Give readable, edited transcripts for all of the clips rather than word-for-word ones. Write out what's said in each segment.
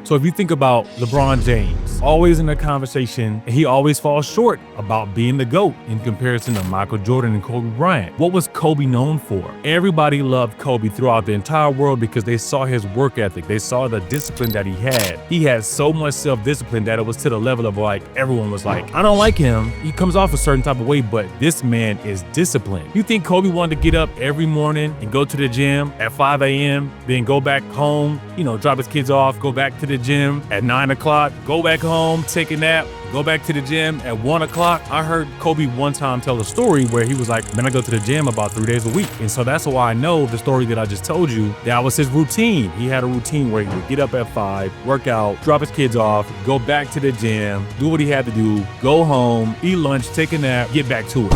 So if you think about LeBron James, always in the conversation, he always falls short about being the GOAT in comparison to Michael Jordan and Kobe Bryant. What was Kobe known for? Everybody loved Kobe throughout the entire world because they saw his work ethic. They saw the discipline that he had. He had so much self-discipline that it was to the level of like, everyone was like, I don't like him. He comes off a certain type of way, but this man is disciplined. You think Kobe wanted to get up every morning and go to the gym at 5 a.m., then go back home, drop his kids off, go back to the gym at 9 o'clock, go back home, take a nap, go back to the gym at 1 o'clock. I heard Kobe one time tell a story where he was like, man, I go to the gym about 3 days a week. And so that's why I know the story that I just told you, that was his routine. He had a routine where he would get up at 5, work out, drop his kids off, go back to the gym, do what he had to do, go home, eat lunch, take a nap, get back to it.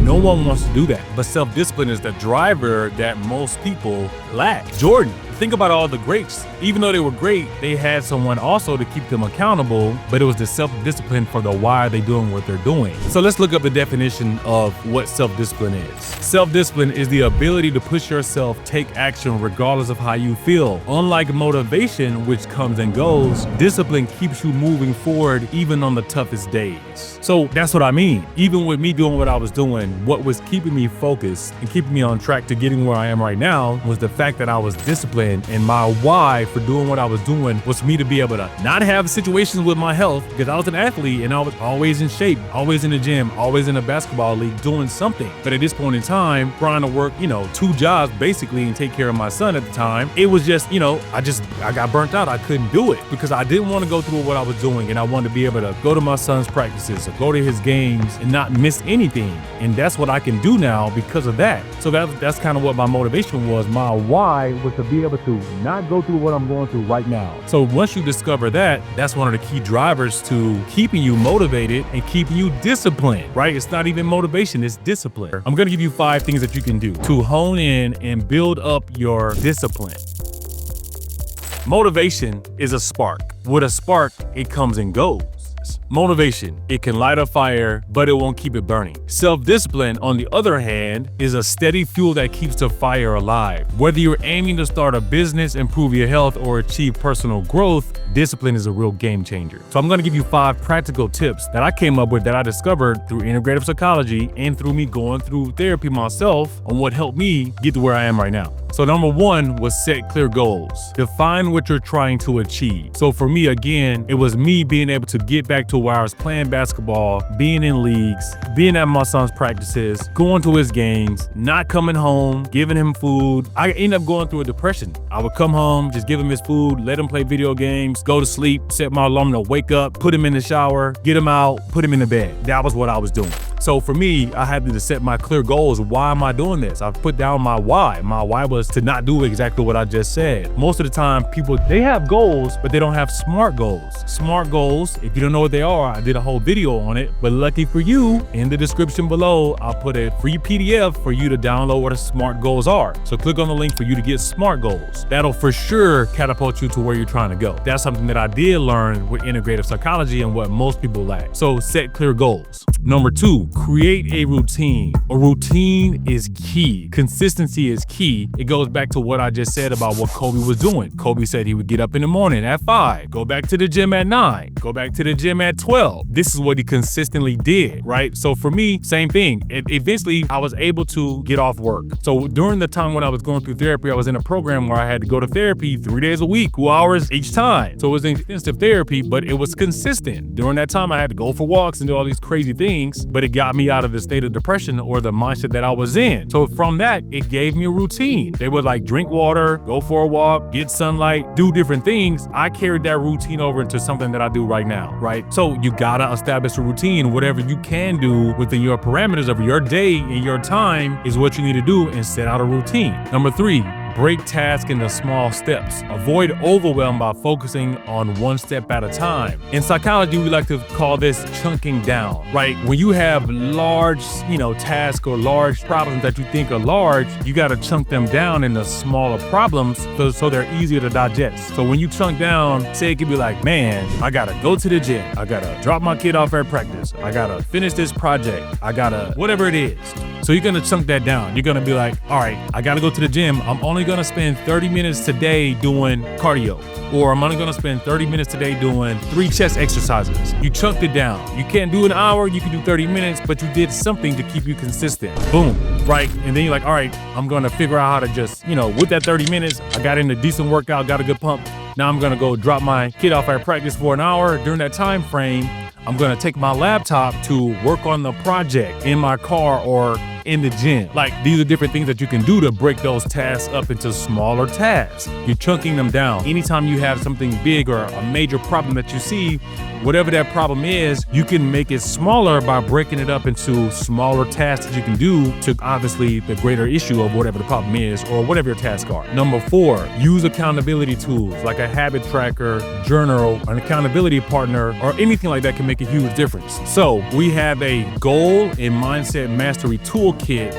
No one wants to do that, but self-discipline is the driver that most people lack. Jordan, think about all the greats. Even though they were great, they had someone also to keep them accountable, but it was the self-discipline for the why are they doing what they're doing. So let's look up the definition of what self-discipline is. Self-discipline is the ability to push yourself, take action regardless of how you feel. Unlike motivation, which comes and goes, discipline keeps you moving forward even on the toughest days. So that's what I mean. Even with me doing what I was doing, what was keeping me focused and keeping me on track to getting where I am right now was the fact that I was disciplined, and my why for doing what I was doing was for me to be able to not have situations with my health, because I was an athlete and I was always in shape, always in the gym, always in a basketball league doing something. But at this point in time, trying to work, 2 jobs basically and take care of my son at the time, it was just, I got burnt out. I couldn't do it because I didn't want to go through what I was doing, and I wanted to be able to go to my son's practices or go to his games and not miss anything. And that's what I can do now because of that. So that's kind of what my motivation was. My why was to be able to not go through what I'm going through right now. So once you discover that, that's one of the key drivers to keeping you motivated and keeping you disciplined, right? It's not even motivation, it's discipline. I'm gonna give you 5 things that you can do to hone in and build up your discipline. Motivation is a spark. With a spark, it comes and goes. Motivation, it can light a fire, but it won't keep it burning. Self-discipline, on the other hand, is a steady fuel that keeps the fire alive. Whether you're aiming to start a business, improve your health, or achieve personal growth, discipline is a real game changer. So I'm gonna give you 5 practical tips that I came up with that I discovered through integrative psychology and through me going through therapy myself on what helped me get to where I am right now. So number 1 was set clear goals. Define what you're trying to achieve. So for me, again, it was me being able to get back to where I was playing basketball, being in leagues, being at my son's practices, going to his games, not coming home, giving him food. I ended up going through a depression. I would come home, just give him his food, let him play video games, go to sleep, set my alarm to wake up, put him in the shower, get him out, put him in the bed. That was what I was doing. So for me, I had to set my clear goals. Why am I doing this? I put down my why. My why was to not do exactly what I just said. Most of the time, people, they have goals, but they don't have SMART goals. SMART goals, if you don't know what they are, I did a whole video on it, but lucky for you, in the description below, I'll put a free PDF for you to download what the SMART goals are. So click on the link for you to get SMART goals. That'll for sure catapult you to where you're trying to go. That's something that I did learn with integrative psychology and what most people lack. So set clear goals. Number 2, create a routine. A routine is key. Consistency is key. It goes back to what I just said about what Kobe was doing. Kobe said he would get up in the morning at 5, go back to the gym at 9, go back to the gym at 12. This is what he consistently did, right? So for me, same thing. Eventually, I was able to get off work. So during the time when I was going through therapy, I was in a program where I had to go to therapy 3 days a week, 2 hours each time. So it was intensive therapy, but it was consistent. During that time, I had to go for walks and do all these crazy things, but it got me out of the state of depression or the mindset that I was in. So from that, it gave me a routine. They would drink water, go for a walk, get sunlight, do different things. I carried that routine over into something that I do right now, right? So you gotta establish a routine. Whatever you can do within your parameters of your day and your time is what you need to do, and set out a routine. Number 3, break tasks into small steps. Avoid overwhelm by focusing on one step at a time. In psychology, we like to call this chunking down, right? When you have large, tasks or large problems that you think are large, you got to chunk them down into smaller problems so they're easier to digest. So when you chunk down, say it could be like, man, I got to go to the gym. I got to drop my kid off at practice. I got to finish this project. I got to, whatever it is. So you're gonna chunk that down. You're gonna be like, all right, I gotta go to the gym. I'm only gonna spend 30 minutes today doing cardio. Or I'm only gonna spend 30 minutes today doing 3 chest exercises. You chunked it down. You can't do an hour, you can do 30 minutes, but you did something to keep you consistent. Boom, right? And then you're like, all right, I'm gonna figure out how to just, with that 30 minutes, I got in a decent workout, got a good pump. Now I'm gonna go drop my kid off at practice for an hour. During that time frame, I'm gonna take my laptop to work on the project in my car or in the gym. Like, these are different things that you can do to break those tasks up into smaller tasks. You're chunking them down. Anytime you have something big or a major problem that you see, whatever that problem is, you can make it smaller by breaking it up into smaller tasks that you can do to obviously the greater issue of whatever the problem is or whatever your tasks are. Number 4, use accountability tools like a habit tracker, journal, an accountability partner, or anything like that can make a huge difference. So we have a goal and mindset mastery toolkit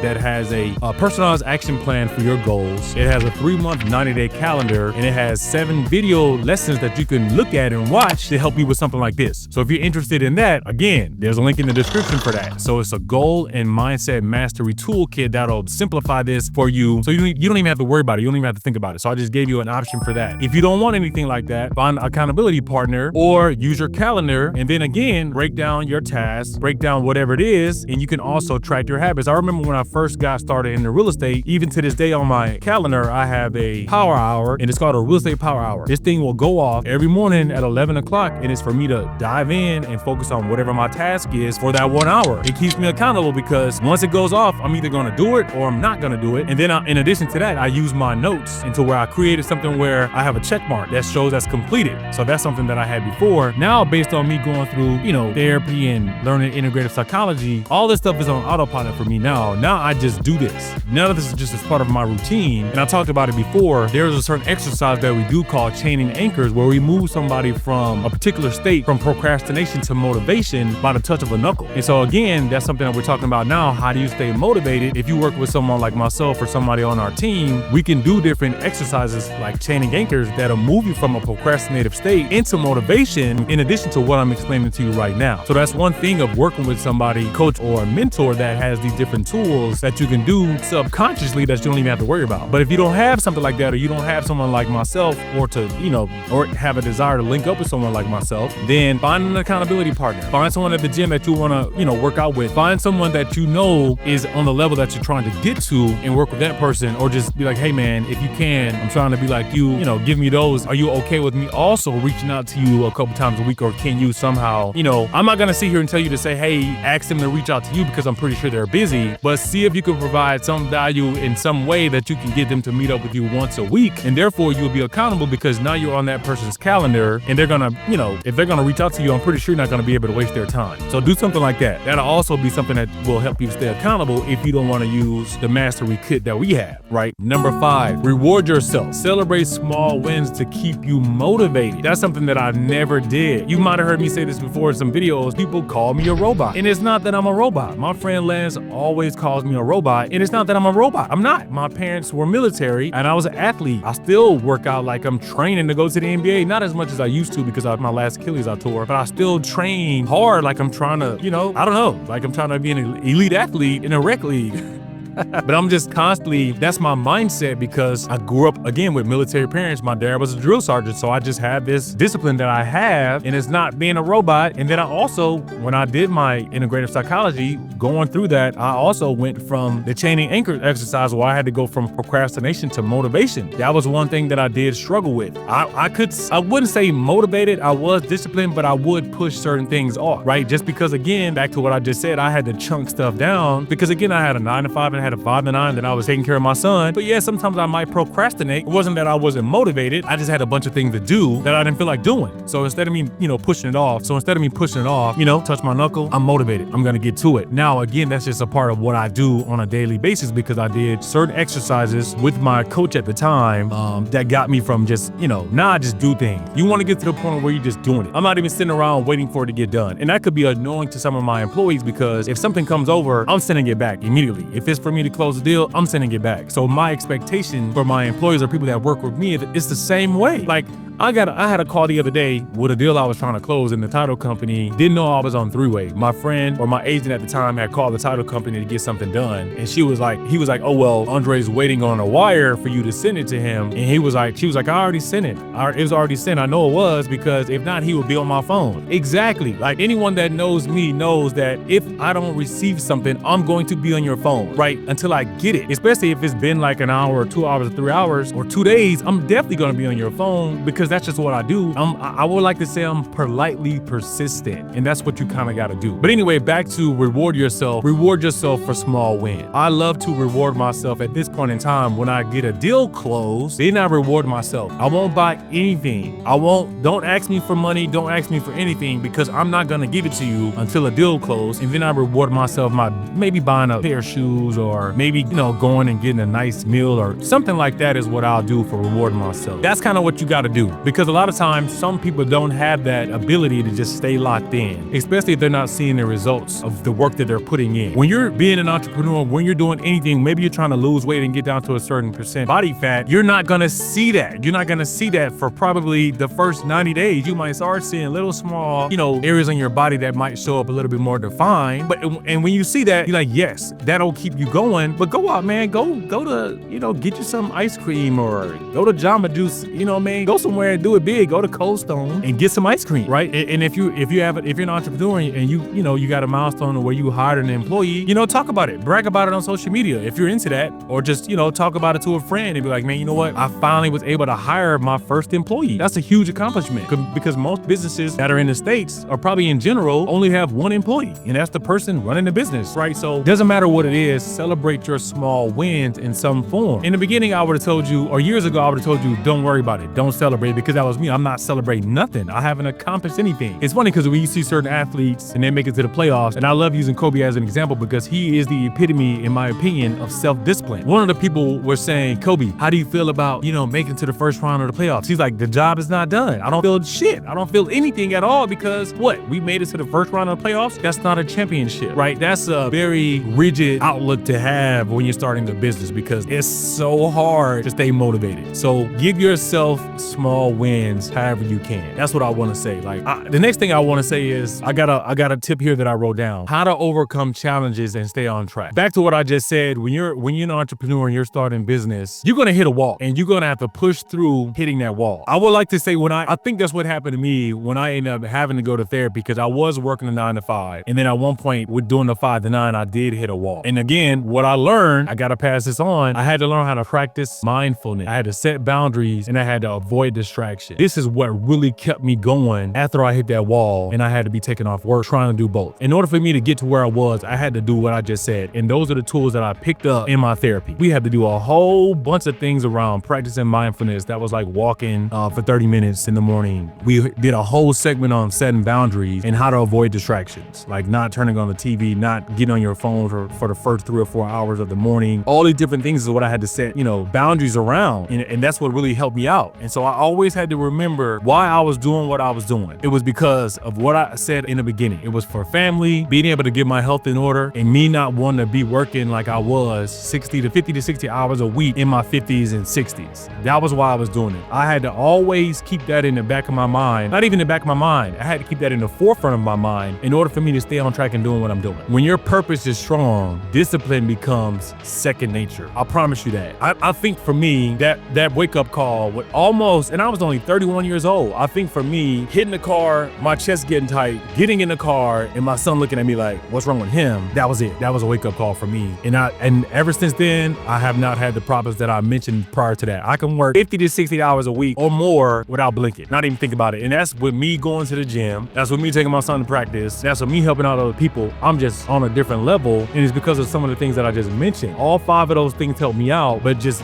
that has a personalized action plan for your goals. It has a 3-month, 90-day calendar, and it has 7 video lessons that you can look at and watch to help you with something like this. So if you're interested in that, again, there's a link in the description for that. So it's a goal and mindset mastery toolkit that'll simplify this for you. So you don't even have to worry about it. You don't even have to think about it. So I just gave you an option for that. If you don't want anything like that, find an accountability partner or use your calendar, and then again, break down your tasks, break down whatever it is, and you can also track your habits. I remember when I first got started in the real estate, even to this day on my calendar, I have a power hour, and it's called a real estate power hour. This thing will go off every morning at 11 o'clock, and it's for me to dive in and focus on whatever my task is for that 1 hour. It keeps me accountable because once it goes off, I'm either gonna do it or I'm not gonna do it. And then in addition to that, I use my notes into where I created something where I have a check mark that shows that's completed. So that's something that I had before. Now, based on me going through, therapy and learning integrative psychology, all this stuff is on autopilot for me now. Now I just do this. None of this is just as part of my routine. And I talked about it before. There's a certain exercise that we do called chaining anchors, where we move somebody from a particular state, from procrastination to motivation by the touch of a knuckle. And so again, that's something that we're talking about now. How do you stay motivated? If you work with someone like myself or somebody on our team, we can do different exercises like chaining anchors that'll move you from a procrastinative state into motivation, in addition to what I'm explaining to you right now. So that's one thing of working with somebody, coach or a mentor, that has these different tools that you can do subconsciously that you don't even have to worry about. But if you don't have something like that, or you don't have someone like myself, or or have a desire to link up with someone like myself, then find an accountability partner. Find someone at the gym that you want to, work out with. Find someone that is on the level that you're trying to get to and work with that person, or just be like, hey man, if you can, I'm trying to be like you, give me those. Are you okay with me also reaching out to you a couple times a week, or can you somehow, I'm not going to sit here and tell you to say, hey, ask them to reach out to you, because I'm pretty sure they're busy, but see if you can provide some value in some way that you can get them to meet up with you once a week, and therefore you'll be accountable because now you're on that person's calendar, and they're gonna, if they're gonna reach out to you, I'm pretty sure you're not gonna be able to waste their time. So do something like that. That'll also be something that will help you stay accountable if you don't want to use the mastery kit that we have, right? Number 5, reward yourself. Celebrate small wins to keep you motivated. That's something that I never did. You might have heard me say this before in some videos. People call me a robot, and it's not that I'm a robot. My friend Lance always calls me a robot, and it's not that I'm a robot. I'm not. My parents were military, and I was an athlete. I still work out like I'm training to go to the NBA. Not as much as I used to, because my last Achilles I tore, but I still train hard like I'm trying to, I don't know, like I'm trying to be an elite athlete in a rec league. But I'm just constantly, that's my mindset, because I grew up, again, with military parents. My dad was a drill sergeant, so I just have this discipline that I have, and it's not being a robot. And then I also, when I did my integrative psychology, going through that, I also went from the chaining anchor exercise, where I had to go from procrastination to motivation. That was one thing that I did struggle with. I wouldn't say motivated, I was disciplined, but I would push certain things off, right? Just because, again, back to what I just said, I had to chunk stuff down, because again, I had a 9 to 5 and had a 5 to 9 that I was taking care of my son. But yeah, sometimes I might procrastinate. It wasn't that I wasn't motivated. I just had a bunch of things to do that I didn't feel like doing. So instead of me, pushing it off, touch my knuckle, I'm motivated. I'm going to get to it. Now, again, that's just a part of what I do on a daily basis, because I did certain exercises with my coach at the time that got me from just, I just do things. You want to get to the point where you're just doing it. I'm not even sitting around waiting for it to get done. And that could be annoying to some of my employees, because if something comes over, I'm sending it back immediately. If it's for for me to close the deal, I'm sending it back. So my expectation for my employees or people that work with me, it's the same way. Like, I had a call the other day with a deal I was trying to close, and the title company didn't know I was on three-way. My friend or my agent at the time had called the title company to get something done, and he was like, oh, well, Andre's waiting on a wire for you to send it to him. And she was like, I already sent it. It was already sent. I know it was, because if not, he would be on my phone. Exactly. Like, anyone that knows me knows that if I don't receive something, I'm going to be on your phone, right? Until I get it. Especially if it's been like an hour or 2 hours or 3 hours or 2 days, I'm definitely going to be on your phone, because that's just what I do. I would like to say I'm politely persistent, and that's what you kind of got to do. But anyway, back to reward yourself. Reward yourself for small wins. I love to reward myself at this point in time. When I get a deal closed, then I reward myself. I won't buy anything. Don't ask me for money. Don't ask me for anything, because I'm not going to give it to you until a deal closed. And then I reward myself by maybe buying a pair of shoes, or maybe, going and getting a nice meal or something like that is what I'll do for rewarding myself. That's kind of what you got to do, because a lot of times some people don't have that ability to just stay locked in, especially if they're not seeing the results of the work that they're putting in. When you're being an entrepreneur, when you're doing anything, maybe you're trying to lose weight and get down to a certain percent body fat, you're not gonna see that. You're not gonna see that for probably the first 90 days. You might start seeing little small, areas on your body that might show up a little bit more defined. And when you see that, you're like, yes, that'll keep you going. But go out, man. Go to, get you some ice cream, or go to Jamba Juice, go somewhere and do it big. Go to Cold Stone and get some ice cream, right? And if you're an entrepreneur and you got a milestone where you hired an employee, talk about it, brag about it on social media if you're into that, or just talk about it to a friend and be like, man, you know what? I finally was able to hire my first employee. That's a huge accomplishment, because most businesses that are in the States, or probably in general, only have one employee, and that's the person running the business, right? So it doesn't matter what it is, celebrate your small wins in some form. In the beginning, I would have told you, or years ago, I would have told you, don't worry about it, don't celebrate, because that was me. I'm not celebrating nothing. I haven't accomplished anything. It's funny because when you see certain athletes and they make it to the playoffs, and I love using Kobe as an example because he is the epitome, in my opinion, of self-discipline. One of the people were saying, Kobe, how do you feel about, making it to the first round of the playoffs? He's like, the job is not done. I don't feel shit. I don't feel anything at all, because we made it to the first round of the playoffs. That's not a championship, right? That's a very rigid outlook to have when you're starting the business, because it's so hard to stay motivated. So give yourself small wins however you can. That's what I want to say. Like, the next thing I want to say is I got a tip here that I wrote down: how to overcome challenges and stay on track. Back to what I just said, when you're an entrepreneur and you're starting business, you're gonna hit a wall, and you're gonna have to push through hitting that wall. I would like to say I think that's what happened to me when I ended up having to go to therapy, because I was working a 9 to 5, and then at one point with doing the 5 to 9, I did hit a wall. And again, what I learned, I gotta pass this on. I had to learn how to practice mindfulness. I had to set boundaries, and I had to avoid distraction. This is what really kept me going after I hit that wall, and I had to be taking off work, trying to do both. In order for me to get to where I was, I had to do what I just said, and those are the tools that I picked up in my therapy. We had to do a whole bunch of things around practicing mindfulness. That was like walking for 30 minutes in the morning. We did a whole segment on setting boundaries and how to avoid distractions, like not turning on the TV, not getting on your phone for the first 3 or 4 hours of the morning. All these different things is what I had to set, boundaries around, and that's what really helped me out. And so I always had to remember why I was doing what I was doing. It was because of what I said in the beginning. It was for family, being able to get my health in order, and me not wanting to be working like I was 50 to 60 hours a week in my 50s and 60s. That was why I was doing it. I had to always keep that in the back of my mind. Not even in the back of my mind. I had to keep that in the forefront of my mind in order for me to stay on track and doing what I'm doing. When your purpose is strong, discipline becomes second nature. I promise you that. I think for me, that wake-up call with almost, and I was only 31 years old. I think for me, hitting the car, my chest getting tight, getting in the car, and my son looking at me like, what's wrong with him? That was it. That was a wake-up call for me. And ever since then, I have not had the problems that I mentioned prior to that. I can work 50 to 60 hours a week or more without blinking, not even think about it. And that's with me going to the gym. That's with me taking my son to practice. That's with me helping out other people. I'm just on a different level, and it's because of some of the things that I just mentioned. All 5 of those things help me out, but just,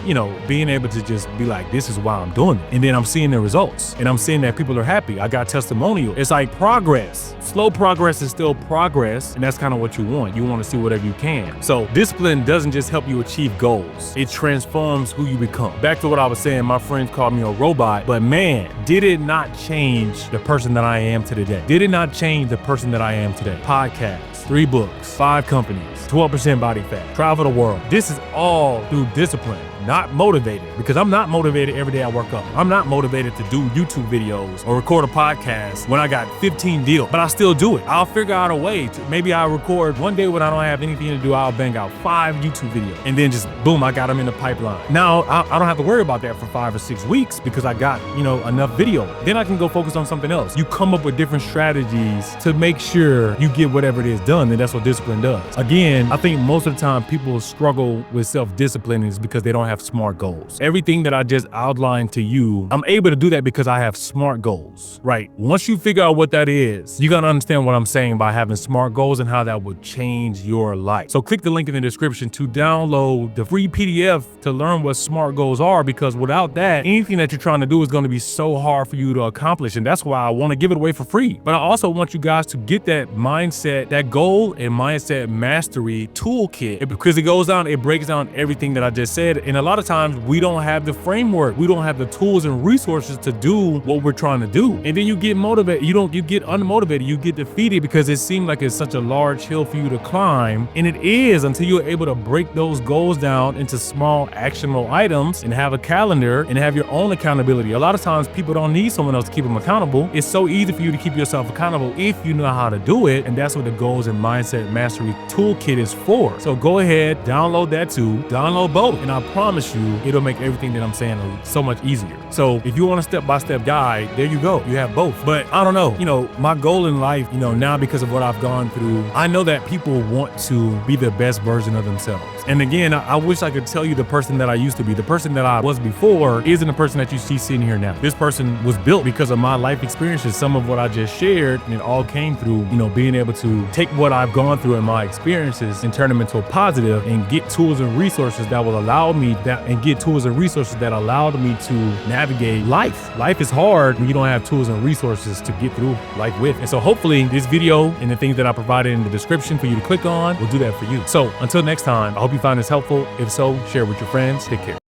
being able to just be like, this is why I'm doing it. And then I'm seeing the results, and I'm seeing that people are happy. I got testimonial. It's like progress. Slow progress is still progress, and that's kind of what you want. You want to see whatever you can. So discipline doesn't just help you achieve goals. It transforms who you become. Back to what I was saying, my friends called me a robot, but man, did it not change the person that I am today? Did it not change the person that I am today? Podcasts, 3 books, 5 companies, 12% body fat. that. Travel the world. This is all through discipline, not motivated, because I'm not motivated every day I work up. I'm not motivated to do YouTube videos or record a podcast when I got 15 deals, but I still do it. I'll figure out a way to, maybe I'll record one day when I don't have anything to do, I'll bang out 5 YouTube videos and then just boom, I got them in the pipeline. Now I don't have to worry about that for 5 or 6 weeks because I got, enough video. Then I can go focus on something else. You come up with different strategies to make sure you get whatever it is done, and that's what discipline does. Again, I think most of the time people struggle with self-discipline is because they don't have SMART goals. Everything that I just outlined to you, I'm able to do that because I have SMART goals, right? Once you figure out what that is, you're gonna understand what I'm saying by having SMART goals and how that would change your life. So click the link in the description to download the free PDF to learn what SMART goals are, because without that, anything that you're trying to do is gonna be so hard for you to accomplish, and that's why I wanna give it away for free. But I also want you guys to get that mindset, that goal and mindset mastery toolkit, because it goes down, it breaks down everything that I just said. And a lot of times we don't have the framework, we don't have the tools and resources to do what we're trying to do. And then you get motivated, you get unmotivated, you get defeated because it seems like it's such a large hill for you to climb. And it is, until you're able to break those goals down into small actionable items and have a calendar and have your own accountability. A lot of times people don't need someone else to keep them accountable. It's so easy for you to keep yourself accountable if you know how to do it. And that's what the goals and mindset mastery toolkit is for. So go ahead, download that too, download both. And I promise you, it'll make everything that I'm saying so much easier. So if you want a step-by-step guide, there you go. You have both. But I don't know, my goal in life, now because of what I've gone through, I know that people want to be the best version of themselves. And again, I wish I could tell you the person that I used to be. The person that I was before isn't the person that you see sitting here now. This person was built because of my life experiences, some of what I just shared, and it all came through, being able to take what I've gone through in my experiences and turn them into a positive and get tools and resources that will allow me that allowed me to navigate life. Life is hard when you don't have tools and resources to get through life with. And so hopefully this video and the things that I provided in the description for you to click on will do that for you. So until next time, I hope you find this helpful. If so, share with your friends. Take care.